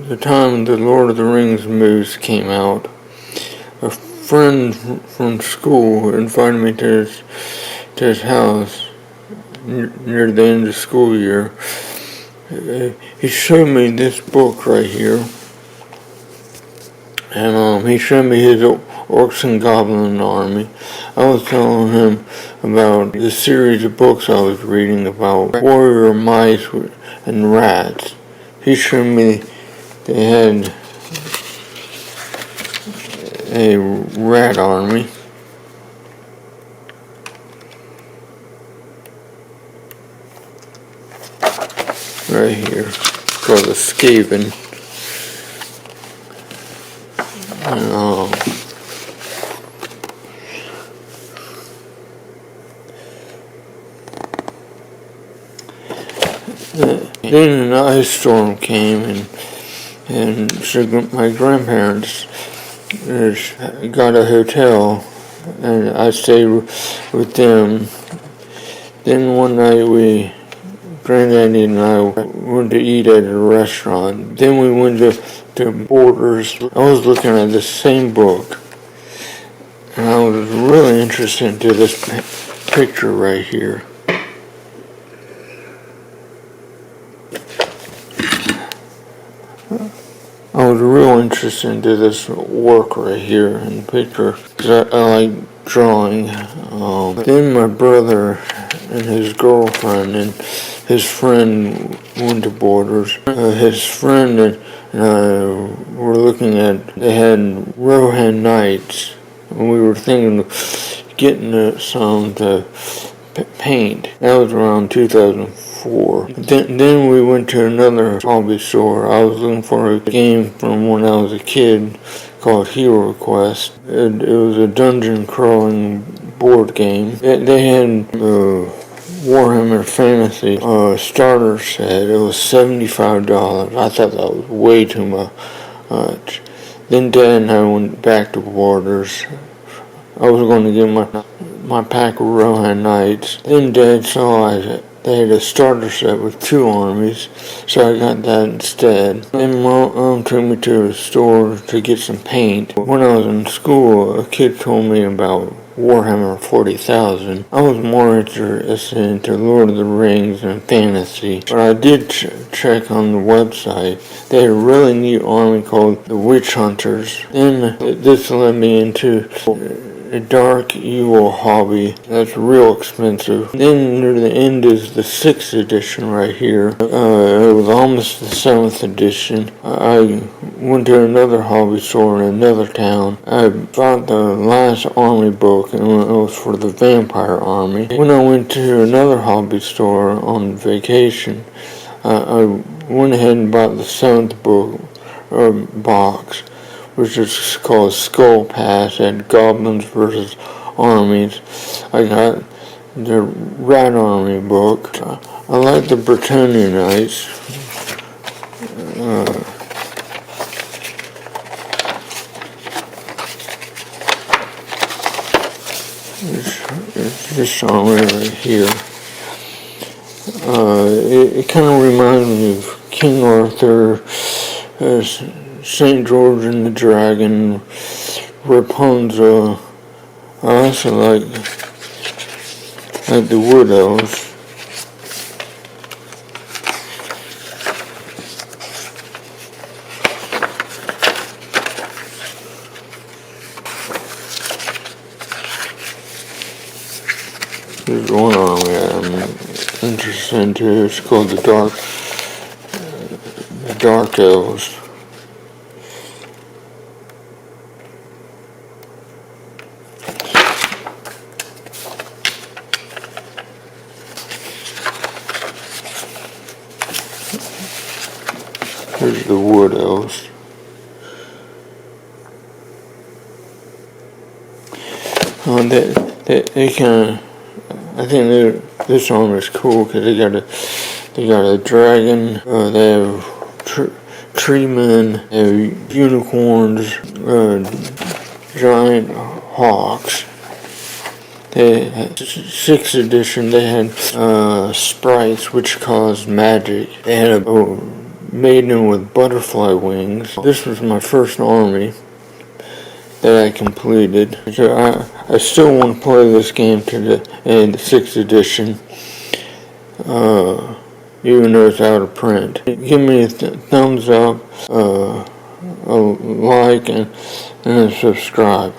the time the Lord of the Rings movies came out, a friend from school invited me to his house near the end of the school year. He showed me this book right here, and he showed me his Orcs and Goblin army. I was telling him about the series of books I was reading about warrior mice and rats. He showed me they had a rat army. Right here, called the Skaven. Then an ice storm came, and so my grandparents got a hotel, and I stayed with them. Then one night Granddaddy and I went to eat at a restaurant. Then we went to Borders. I was looking at the same book, and I was really interested in this picture right here. I was real interested in this work right here in the picture, because I like drawing. Then my brother and his girlfriend and his friend went to Borders. His friend and I were looking at, they had Rohan Knights, and we were thinking of getting some to paint. That was around 2004. Then we went to another hobby store. I was looking for a game from when I was a kid called Hero Quest. It was a dungeon crawling board game. They had Warhammer Fantasy starter set. It was $75. I thought that was way too much. Then Dad and I went back to Borders. I was going to get my pack of Rohan Knights. Then Dad saw they had a starter set with 2 armies, so I got that instead. Then Mom took me to a store to get some paint. When I was in school, a kid told me about Warhammer 40,000. I was more interested into Lord of the Rings and fantasy, but I did check on the website. They had a really neat army called the Witch Hunters. Then this led me into a dark evil hobby that's real expensive. Then near the end is the 6th edition right here. It was almost the 7th edition. I went to another hobby store in another town. I bought the last army book, and it was for the vampire army. When I went to another hobby store on vacation, I went ahead and bought the 7th book box, which is called Skull Pass, and Goblins versus Armies. I got the Rat Army book. I like the Britannia Knights. This army right here. It kind of reminds me of King Arthur, St. George and the Dragon, Rapunzel. I also like the Wood Elves. There's one army I'm interested in too. It's called the Dark Elves. Here's the Wood Elves. They kind of, I think this armor is cool because they got a dragon. They have treemen, they have unicorns, giant hawks. They had 6th edition. They had sprites which caused magic. They had a maiden with butterfly wings. This was my first army that I completed. So I still want to play this game to the 6th edition, even though it's out of print. Give me a thumbs up, a like, and a subscribe.